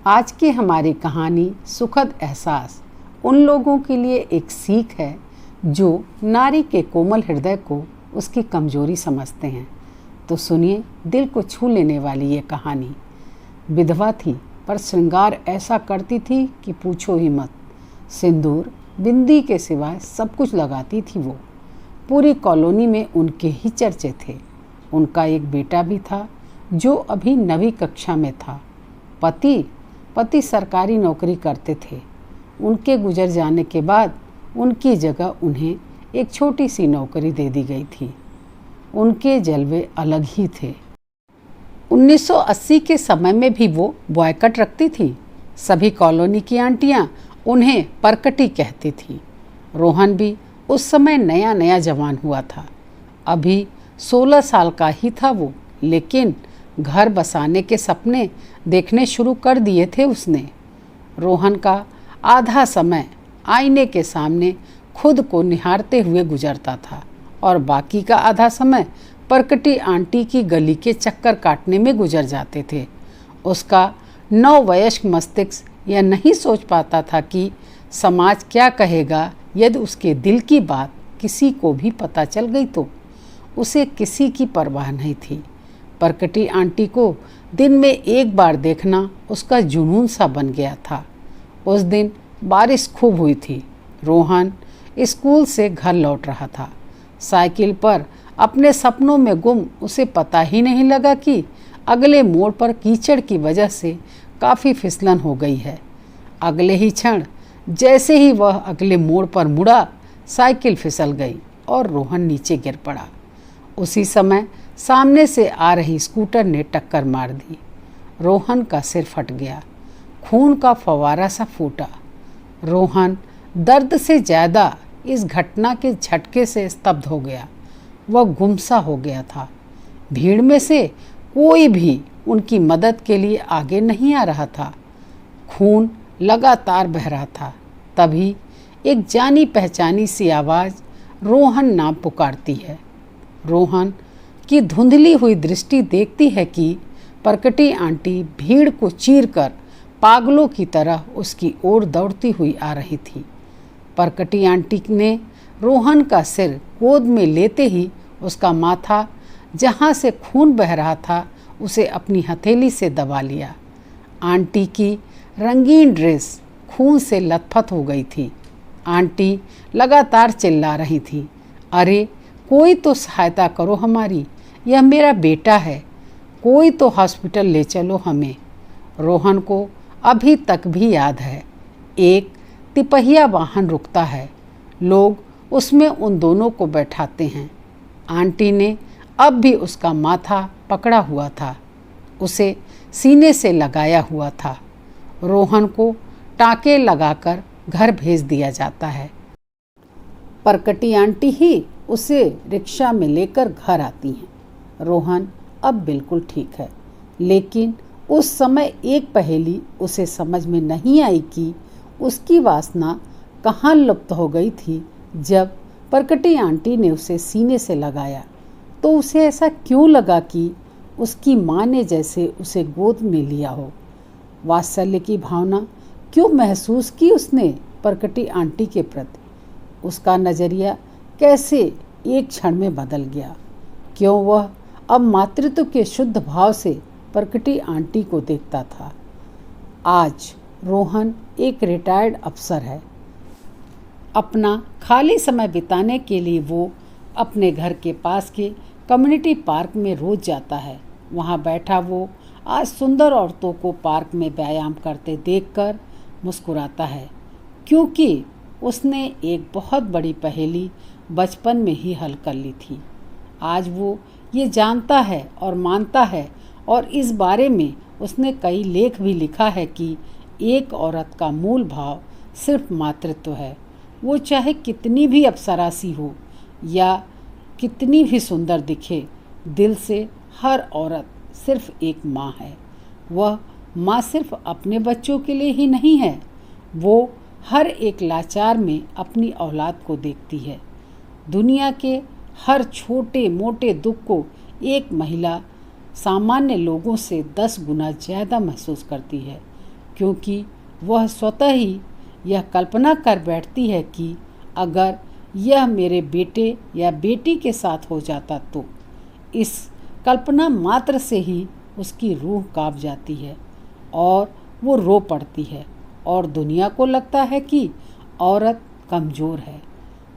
आज की हमारी कहानी सुखद एहसास उन लोगों के लिए एक सीख है जो नारी के कोमल हृदय को उसकी कमजोरी समझते हैं। तो सुनिए दिल को छू लेने वाली ये कहानी। विधवा थी पर श्रृंगार ऐसा करती थी कि पूछो ही मत। सिंदूर बिंदी के सिवाय सब कुछ लगाती थी वो। पूरी कॉलोनी में उनके ही चर्चे थे। उनका एक बेटा भी था जो अभी 9वीं कक्षा में था। पति सरकारी नौकरी करते थे। उनके गुजर जाने के बाद उनकी जगह उन्हें एक छोटी सी नौकरी दे दी गई थी। उनके जलवे अलग ही थे। 1980 के समय में भी वो बॉयकट रखती थी। सभी कॉलोनी की आंटियां उन्हें परकटी कहती थी। रोहन भी उस समय नया नया जवान हुआ था। अभी 16 साल का ही था वो, लेकिन घर बसाने के सपने देखने शुरू कर दिए थे उसने। रोहन का आधा समय आईने के सामने खुद को निहारते हुए गुजरता था और बाकी का आधा समय परकटी आंटी की गली के चक्कर काटने में गुजर जाते थे। उसका नववयस्क मस्तिष्क यह नहीं सोच पाता था कि समाज क्या कहेगा यदि उसके दिल की बात किसी को भी पता चल गई तो। उसे किसी की परवाह नहीं थी। परकटी आंटी को दिन में एक बार देखना उसका जुनून सा बन गया था। उस दिन बारिश खूब हुई थी। रोहन स्कूल से घर लौट रहा था। साइकिल पर अपने सपनों में गुम उसे पता ही नहीं लगा कि अगले मोड़ पर कीचड़ की वजह से काफ़ी फिसलन हो गई है। अगले ही क्षण जैसे ही वह अगले मोड़ पर मुड़ा, साइकिल फिसल गई और रोहन नीचे गिर पड़ा। उसी समय सामने से आ रही स्कूटर ने टक्कर मार दी। रोहन का सिर फट गया। खून का फव्वारा सा फूटा। रोहन दर्द से ज़्यादा इस घटना के झटके से स्तब्ध हो गया। वह गुमसा हो गया था। भीड़ में से कोई भी उनकी मदद के लिए आगे नहीं आ रहा था। खून लगातार बह रहा था। तभी एक जानी पहचानी सी आवाज़ रोहन नाम पुकारती है। रोहन की धुंधली हुई दृष्टि देखती है कि परकटी आंटी भीड़ को चीरकर पागलों की तरह उसकी ओर दौड़ती हुई आ रही थी। परकटी आंटी ने रोहन का सिर गोद में लेते ही उसका माथा, जहाँ से खून बह रहा था, उसे अपनी हथेली से दबा लिया। आंटी की रंगीन ड्रेस खून से लथपथ हो गई थी। आंटी लगातार चिल्ला रही थी, अरे कोई तो सहायता करो हमारी, यह मेरा बेटा है, कोई तो हॉस्पिटल ले चलो हमें। रोहन को अभी तक भी याद है, एक तिपहिया वाहन रुकता है। लोग उसमें उन दोनों को बैठाते हैं। आंटी ने अब भी उसका माथा पकड़ा हुआ था, उसे सीने से लगाया हुआ था। रोहन को टाँके लगाकर घर भेज दिया जाता है। परकटी आंटी ही उसे रिक्शा में लेकर घर आती हैं। रोहन अब बिल्कुल ठीक है, लेकिन उस समय एक पहेली उसे समझ में नहीं आई कि उसकी वासना कहाँ लुप्त हो गई थी। जब परकटी आंटी ने उसे सीने से लगाया तो उसे ऐसा क्यों लगा कि उसकी माँ ने जैसे उसे गोद में लिया हो। वात्सल्य की भावना क्यों महसूस की उसने परकटी आंटी के प्रति। उसका नज़रिया कैसे एक क्षण में बदल गया। क्यों वह अब मातृत्व के शुद्ध भाव से परकटी आंटी को देखता था। आज रोहन एक रिटायर्ड अफसर है। अपना खाली समय बिताने के लिए वो अपने घर के पास के कम्युनिटी पार्क में रोज जाता है। वहाँ बैठा वो आज सुंदर औरतों को पार्क में व्यायाम करते देखकर मुस्कुराता है, क्योंकि उसने एक बहुत बड़ी पहेली बचपन में ही हल कर ली थी। आज वो ये जानता है और मानता है, और इस बारे में उसने कई लेख भी लिखा है कि एक औरत का मूल भाव सिर्फ मातृत्व है। वो चाहे कितनी भी अप्सरासी हो या कितनी भी सुंदर दिखे, दिल से हर औरत सिर्फ एक माँ है। वह माँ सिर्फ अपने बच्चों के लिए ही नहीं है, वो हर एक लाचार में अपनी औलाद को देखती है। दुनिया के हर छोटे मोटे दुख को एक महिला सामान्य लोगों से 10 गुना ज़्यादा महसूस करती है, क्योंकि वह स्वतः ही यह कल्पना कर बैठती है कि अगर यह मेरे बेटे या बेटी के साथ हो जाता तो। इस कल्पना मात्र से ही उसकी रूह कांप जाती है और वो रो पड़ती है और दुनिया को लगता है कि औरत कमज़ोर है।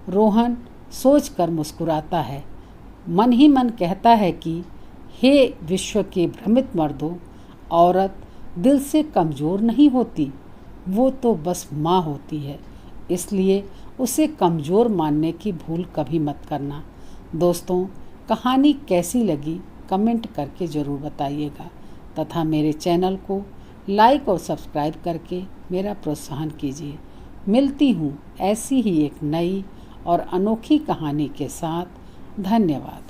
रोहन सोचकर मुस्कुराता है, मन ही मन कहता है कि हे विश्व के भ्रमित मर्दों, औरत दिल से कमज़ोर नहीं होती, वो तो बस माँ होती है। इसलिए उसे कमज़ोर मानने की भूल कभी मत करना। दोस्तों, कहानी कैसी लगी कमेंट करके ज़रूर बताइएगा तथा मेरे चैनल को लाइक और सब्सक्राइब करके मेरा प्रोत्साहन कीजिए। मिलती हूँ ऐसी ही एक नई और अनोखी कहानी के साथ। धन्यवाद।